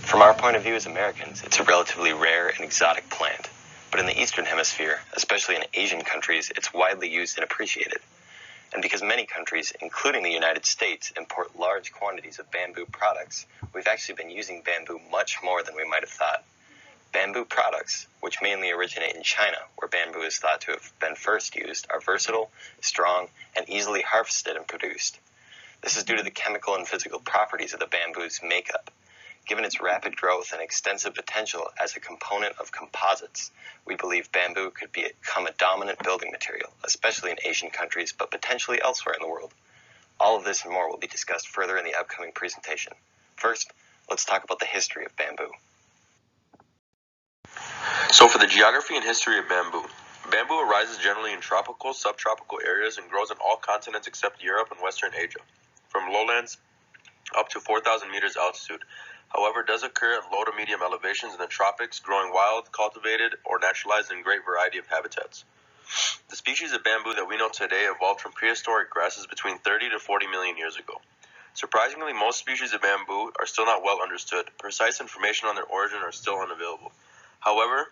From our point of view as Americans, it's a relatively rare and exotic plant. But in the Eastern Hemisphere, especially in Asian countries, it's widely used and appreciated. And because many countries, including the United States, import large quantities of bamboo products, we've actually been using bamboo much more than we might have thought. Bamboo products, which mainly originate in China, where bamboo is thought to have been first used, are versatile, strong, and easily harvested and produced. This is due to the chemical and physical properties of the bamboo's makeup. Given its rapid growth and extensive potential as a component of composites, we believe bamboo could become a dominant building material, especially in Asian countries, but potentially elsewhere in the world. All of this and more will be discussed further in the upcoming presentation. First, let's talk about the history of bamboo. So for the geography and history of bamboo. Bamboo arises generally in tropical, subtropical areas and grows on all continents except Europe and Western Asia, from lowlands up to 4,000 meters altitude. However, it does occur at low to medium elevations in the tropics, growing wild, cultivated, or naturalized in a great variety of habitats. The species of bamboo that we know today evolved from prehistoric grasses between 30 to 40 million years ago. Surprisingly, most species of bamboo are still not well understood. Precise information on their origin are still unavailable. However,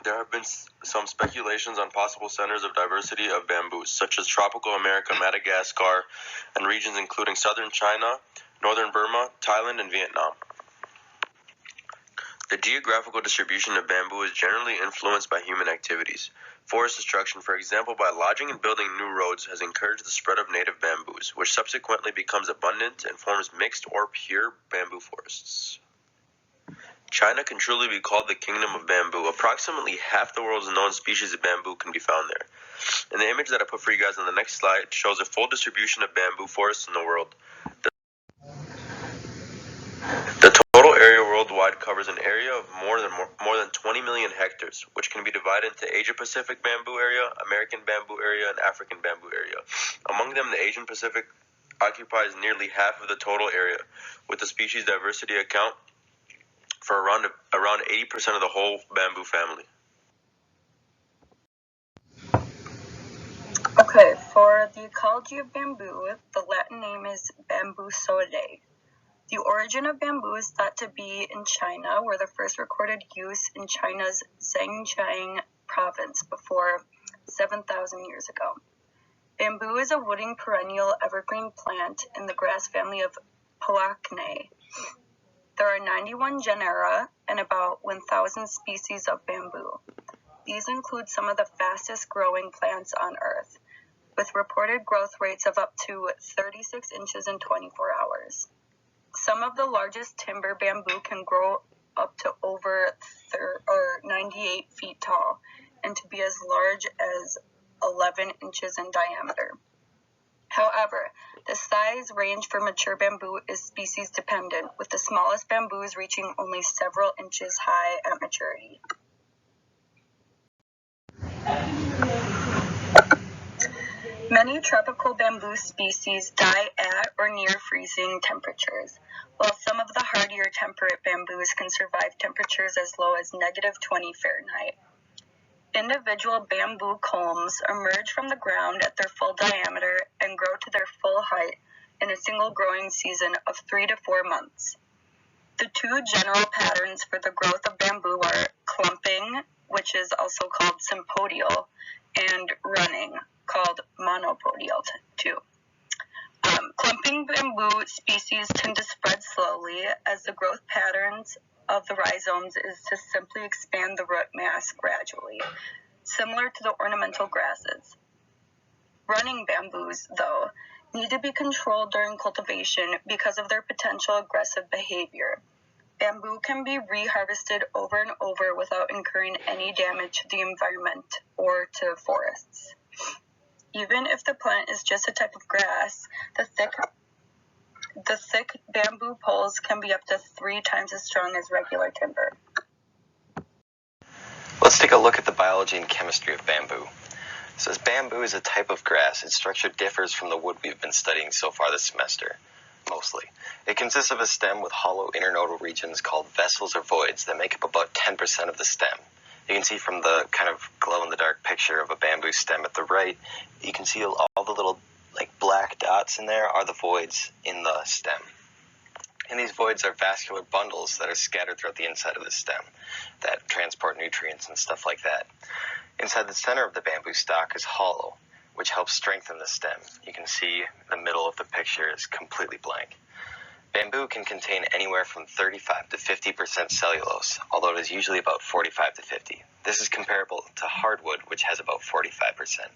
there have been some speculations on possible centers of diversity of bamboos, such as tropical America, Madagascar, and regions including southern China, northern Burma, Thailand, and Vietnam. The geographical distribution of bamboo is generally influenced by human activities. Forest destruction, for example, by lodging and building new roads, has encouraged the spread of native bamboos, which subsequently becomes abundant and forms mixed or pure bamboo forests. China can truly be called the kingdom of bamboo. Approximately half the world's known species of bamboo can be found there. And the image that I put for you guys on the next slide shows a full distribution of bamboo forests in the world. The total area worldwide covers an area of more than 20 million hectares, which can be divided into Asia Pacific bamboo area, American bamboo area, and African bamboo area. Among them, the Asian Pacific occupies nearly half of the total area, with the species diversity account for around 80% of the whole bamboo family. Okay, for the ecology of bamboo, the Latin name is Bambusoideae. The origin of bamboo is thought to be in China, where the first recorded use in China's Zhejiang province before 7,000 years ago. Bamboo is a wooding perennial evergreen plant in the grass family of Poaceae. There are 91 genera and about 1,000 species of bamboo. These include some of the fastest growing plants on Earth, with reported growth rates of up to 36 inches in 24 hours. Some of the largest timber bamboo can grow up to over 98 feet tall and to be as large as 11 inches in diameter. However, the size range for mature bamboo is species dependent, with the smallest bamboos reaching only several inches high at maturity. Many tropical bamboo species die at or near freezing temperatures, while some of the hardier temperate bamboos can survive temperatures as low as -20 Fahrenheit. Individual bamboo culms emerge from the ground at their full diameter and grow to their full height in a single growing season of 3 to 4 months. The two general patterns for the growth of bamboo are clumping, which is also called sympodial, and running, called monopodial too. Clumping bamboo species tend to spread slowly, as the growth patterns of the rhizomes is to simply expand the root mass gradually, similar to the ornamental grasses. Running bamboos, though, need to be controlled during cultivation because of their potential aggressive behavior. Bamboo can be reharvested over and over without incurring any damage to the environment or to forests. Even if the plant is just a type of grass, the thick bamboo poles can be up to 3 times as strong as regular timber. Let's take a look at the biology and chemistry of bamboo. So as bamboo is a type of grass, its structure differs from the wood we've been studying so far this semester, mostly. It consists of a stem with hollow internodal regions called vessels or voids that make up about 10% of the stem. You can see from the kind of glow-in-the-dark picture of a bamboo stem at the right, you can see all the little black dots in there are the voids in the stem. In these voids are vascular bundles that are scattered throughout the inside of the stem that transport nutrients and stuff like that. Inside the center of the bamboo stalk is hollow, which helps strengthen the stem. You can see the middle of the picture is completely blank. Bamboo can contain anywhere from 35 to 50% cellulose, although it is usually about 45 to 50. This is comparable to hardwood, which has about 45%.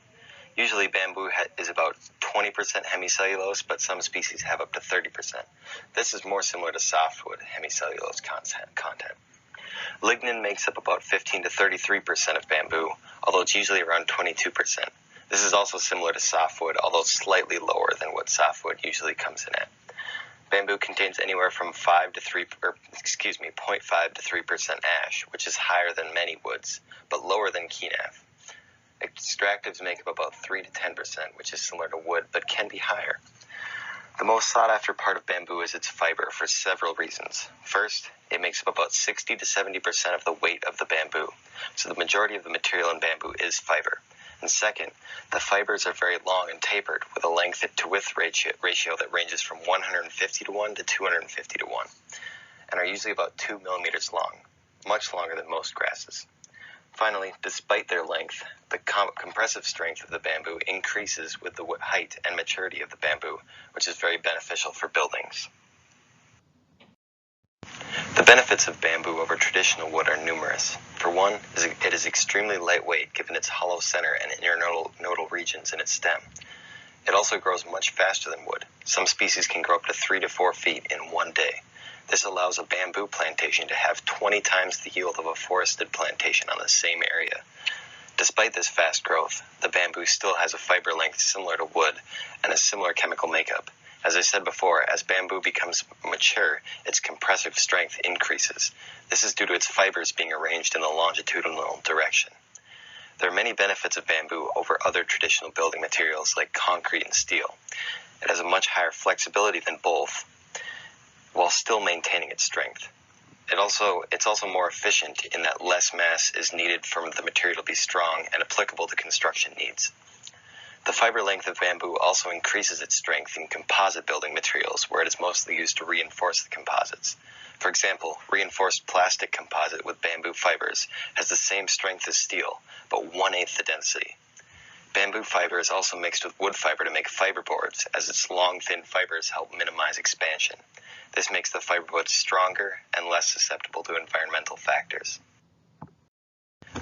Usually bamboo is about 20% hemicellulose, but some species have up to 30%. This is more similar to softwood hemicellulose content. Lignin makes up about 15 to 33% of bamboo, although it's usually around 22%. This is also similar to softwood, although slightly lower than what softwood usually comes in at. Bamboo contains anywhere from 0.5 to 3% ash, which is higher than many woods, but lower than kenaf. Extractives make up about 3 to 10%, which is similar to wood, but can be higher. The most sought-after part of bamboo is its fiber for several reasons. First, it makes up about 60 to 70% of the weight of the bamboo, so the majority of the material in bamboo is fiber. And second, the fibers are very long and tapered, with a length-to-width ratio that ranges from 150 to 1 to 250 to 1, and are usually about 2 millimeters long, much longer than most grasses. Finally, despite their length, the compressive strength of the bamboo increases with the height and maturity of the bamboo, which is very beneficial for buildings. The benefits of bamboo over traditional wood are numerous. For one, it is extremely lightweight given its hollow center and internodal regions in its stem. It also grows much faster than wood. Some species can grow up to 3 to 4 feet in one day. This allows a bamboo plantation to have 20 times the yield of a forested plantation on the same area. Despite this fast growth, the bamboo still has a fiber length similar to wood and a similar chemical makeup. As I said before, as bamboo becomes mature, its compressive strength increases. This is due to its fibers being arranged in the longitudinal direction. There are many benefits of bamboo over other traditional building materials like concrete and steel. It has a much higher flexibility than both, while still maintaining its strength. It's also more efficient in that less mass is needed for the material to be strong and applicable to construction needs. The fiber length of bamboo also increases its strength in composite building materials, where it is mostly used to reinforce the composites. For example, reinforced plastic composite with bamboo fibers has the same strength as steel, but 1/8 the density. Bamboo fiber is also mixed with wood fiber to make fiberboards, as its long, thin fibers help minimize expansion. This makes the fiberboards stronger and less susceptible to environmental factors.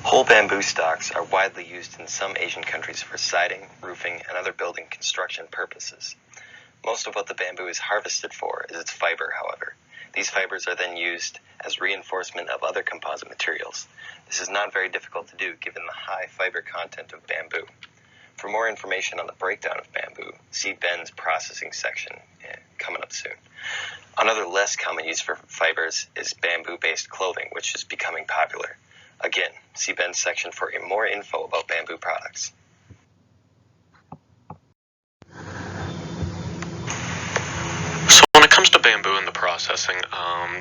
Whole bamboo stalks are widely used in some Asian countries for siding, roofing, and other building construction purposes. Most of what the bamboo is harvested for is its fiber, however. These fibers are then used as reinforcement of other composite materials. This is not very difficult to do given the high fiber content of bamboo. For more information on the breakdown of bamboo, see Ben's processing section coming up soon. Another less common use for fibers is bamboo-based clothing, which is becoming popular. Again, see Ben's section for more info about bamboo products. So when it comes to bamboo and the processing,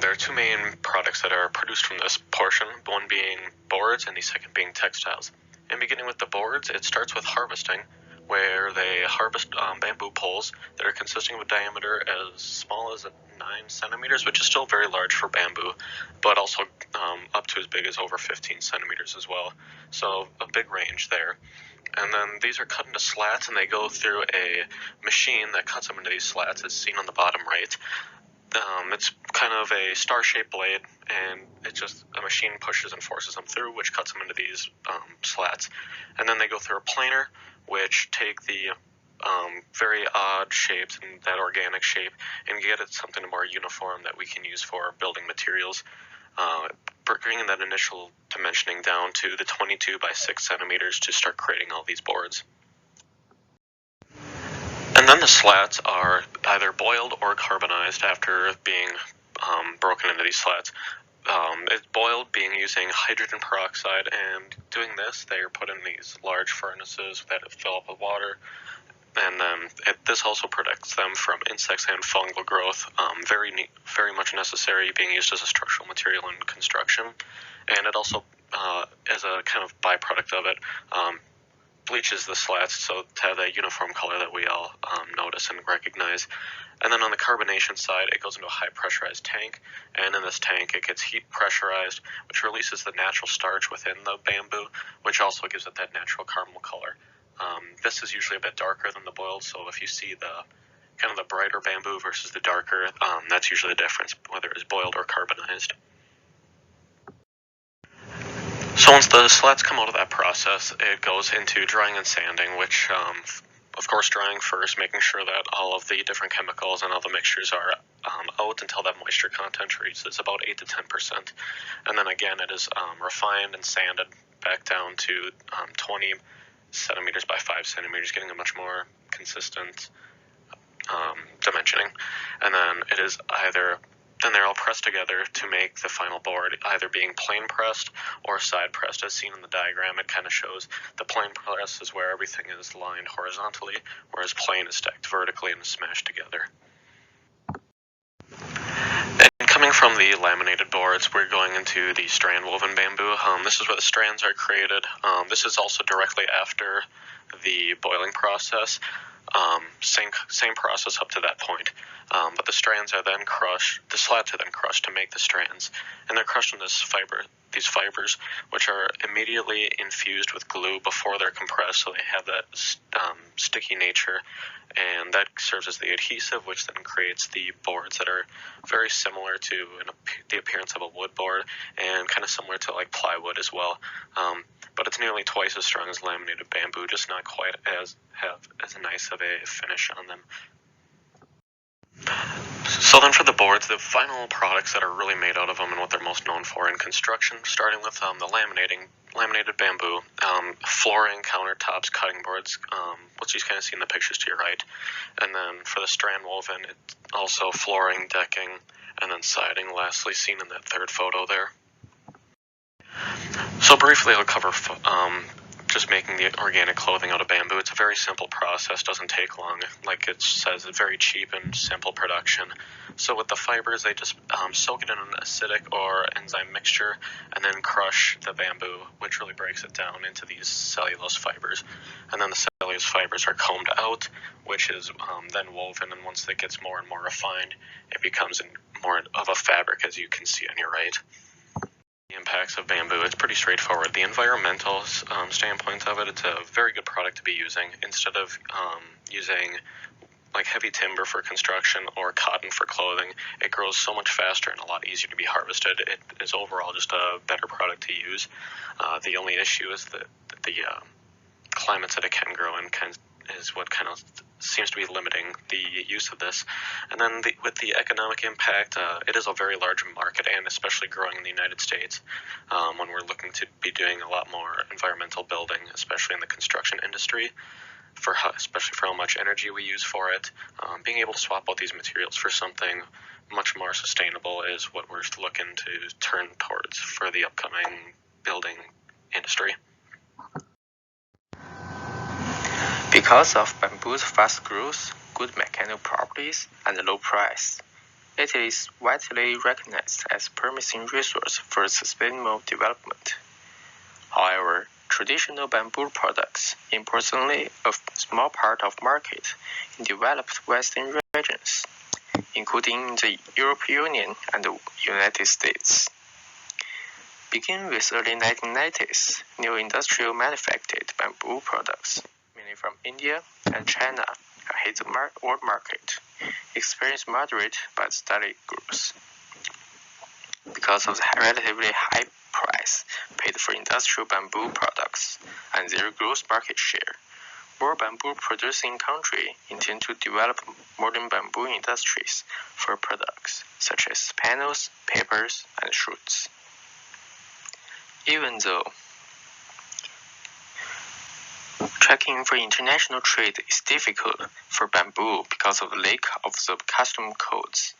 there are two main products that are produced from this portion, one being boards and the second being textiles. And beginning with the boards, it starts with harvesting, where they harvest bamboo poles that are consisting of a diameter as small as 9 centimeters, which is still very large for bamboo, but also up to as big as over 15 centimeters as well. So a big range there. And then these are cut into slats, and they go through a machine that cuts them into these slats, as seen on the bottom right. It's kind of a star-shaped blade, and it's just a machine pushes and forces them through, which cuts them into these slats. And then they go through a planer, which take the very odd shapes and that organic shape and get it something more uniform that we can use for building materials, bringing that initial dimensioning down to the 22 by 6 centimeters to start creating all these boards. And then the slats are either boiled or carbonized after being broken into these slats. It's boiled being using hydrogen peroxide, and doing this, they are put in these large furnaces that fill up with water, and then this also protects them from insects and fungal growth, very much necessary, being used as a structural material in construction. And it also, as a kind of byproduct of it, bleaches the slats so to have that uniform color that we all notice and recognize. And then on the carbonation side, it goes into a high pressurized tank, and in this tank it gets heat pressurized, which releases the natural starch within the bamboo, which also gives it that natural caramel color. This is usually a bit darker than the boiled, so if you see the kind of the brighter bamboo versus the darker, that's usually the difference, whether it's boiled or carbonized. So once the slats come out of that process, it goes into drying and sanding, which, of course, drying first, making sure that all of the different chemicals and all the mixtures are out until that moisture content reaches about 8 to 10%. And then again, it is refined and sanded back down to 20 centimeters by 5 centimeters, getting a much more consistent dimensioning. And then it is then they're all pressed together to make the final board, either being plane pressed or side pressed. As seen in the diagram, it kind of shows the plane press is where everything is lined horizontally, whereas plane is stacked vertically and is smashed together. And coming from the laminated boards, we're going into the strand woven bamboo. This is where the strands are created. This is also directly after the boiling process. Same process up to that point, but the strands are then crushed. The slats are then crushed to make the strands, and they're crushed in these fibers, which are immediately infused with glue before they're compressed, so they have that sticky nature, and that serves as the adhesive, which then creates the boards that are very similar to the appearance of a wood board, and kind of similar to like plywood as well. But it's nearly twice as strong as laminated bamboo, just not quite as nice of a finish on them. So then for the boards, the final products that are really made out of them and what they're most known for in construction, starting with the laminated bamboo, flooring, countertops, cutting boards, which you kind of see in the pictures to your right. And then for the strand woven, it's also flooring, decking, and then siding, lastly seen in that third photo there. So briefly, I'll cover just making the organic clothing out of bamboo. It's a very simple process, doesn't take long. Like it says, it's very cheap and simple production. So with the fibers, they just soak it in an acidic or enzyme mixture and then crush the bamboo, which really breaks it down into these cellulose fibers. And then the cellulose fibers are combed out, which is then woven, and once it gets more and more refined, it becomes more of a fabric, as you can see on your right. The impacts of bamboo, it's pretty straightforward. The environmental standpoint of it, it's a very good product to be using. Instead of using like heavy timber for construction or cotton for clothing, it grows so much faster and a lot easier to be harvested. It is overall just a better product to use. The only issue is that the climates that it can grow in is what kind of seems to be limiting the use of this. And then with the economic impact, it is a very large market, and especially growing in the United States, when we're looking to be doing a lot more environmental building, especially in the construction industry, especially for how much energy we use for it. Being able to swap out these materials for something much more sustainable is what we're looking to turn towards for the upcoming building industry. Because of bamboo's fast growth, good mechanical properties, and low price, it is widely recognized as a promising resource for sustainable development. However, traditional bamboo products import only a small part of the market in developed Western regions, including the European Union and the United States. Beginning with early 1990s, new industrial manufactured bamboo products, mainly from India and China, hit the world market, experienced moderate but steady growth. Because of the relatively high price paid for industrial bamboo products and their growth market share, more bamboo producing countries intend to develop modern bamboo industries for products such as panels, papers, and shirts. Even though tracking for international trade is difficult for bamboo because of the lack of the custom codes,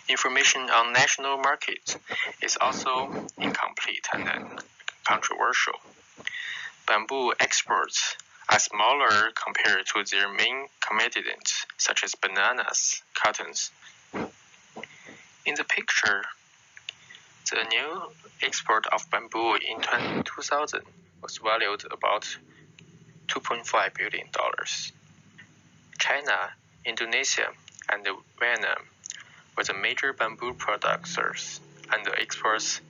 information on national markets is also incomplete and controversial. Bamboo exports are smaller compared to their main competitors, such as bananas, cottons. In the picture, the new export of bamboo in 2000 was valued about $2.5 billion. China, Indonesia, and Vietnam were the major bamboo producers and exporters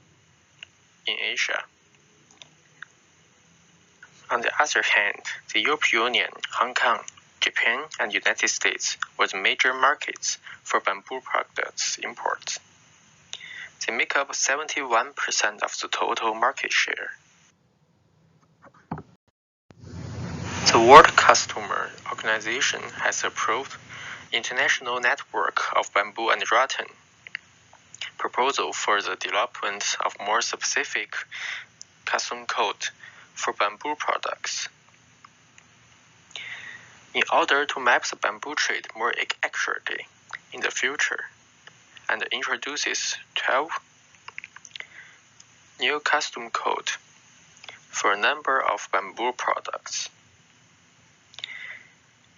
in Asia. On the other hand, the European Union, Hong Kong, Japan, and United States were the major markets for bamboo products imports. They make up 71% of the total market share. The World Customer Organization has approved International Network of Bamboo and Rattan proposal for the development of more specific custom code for bamboo products. In order to map the bamboo trade more accurately in the future, and introduces 12 new custom code for a number of bamboo products.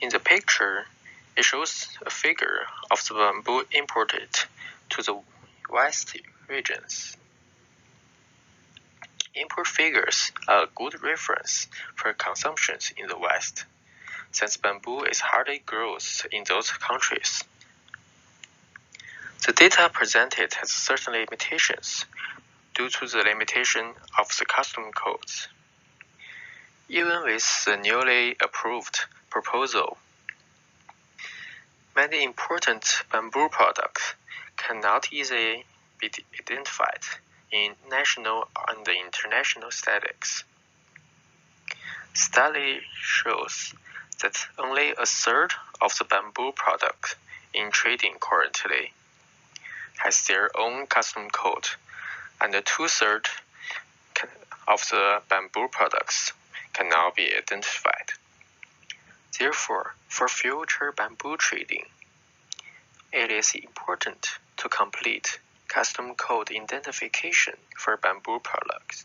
In the picture, it shows a figure of the bamboo imported to the West regions. Import figures are a good reference for consumption in the West, since bamboo is hardly grown in those countries. The data presented has certain limitations due to the limitation of the custom codes. Even with the newly approved proposal, many important bamboo products cannot easily be identified in national and international statistics. Study shows that only a third of the bamboo products in trading currently has their own custom code, and 2/3 of the bamboo products can now be identified. Therefore, for future bamboo trading, it is important to complete custom code identification for bamboo products.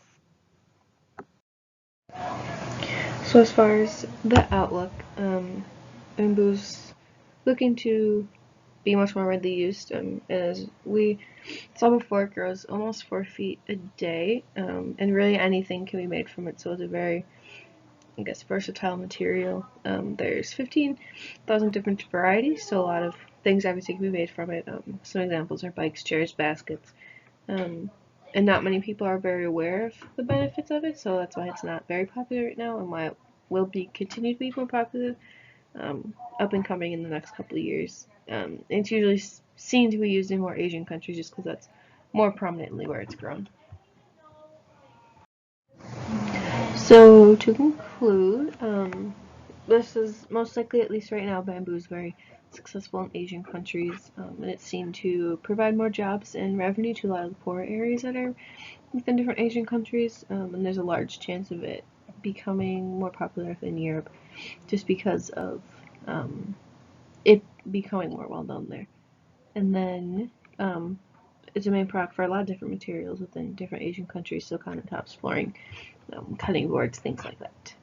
So as far as the outlook, bamboo's looking to be much more widely used. As we saw before, it grows almost 4 feet a day, and really anything can be made from it. So it's a very, versatile material. There's 15,000 different varieties, so a lot of things obviously can be made from it. Some examples are bikes, chairs, baskets, and not many people are very aware of the benefits of it, so that's why it's not very popular right now, and why it will continue to be more popular up and coming in the next couple of years. It's usually seen to be used in more Asian countries just because that's more prominently where it's grown. So to conclude, this is most likely, at least right now, bamboo is very successful in Asian countries, and it's seen to provide more jobs and revenue to a lot of the poorer areas that are within different Asian countries, and there's a large chance of it becoming more popular within Europe just because of it becoming more well known there. And then it's a main product for a lot of different materials within different Asian countries, so countertops, flooring, cutting boards, things like that.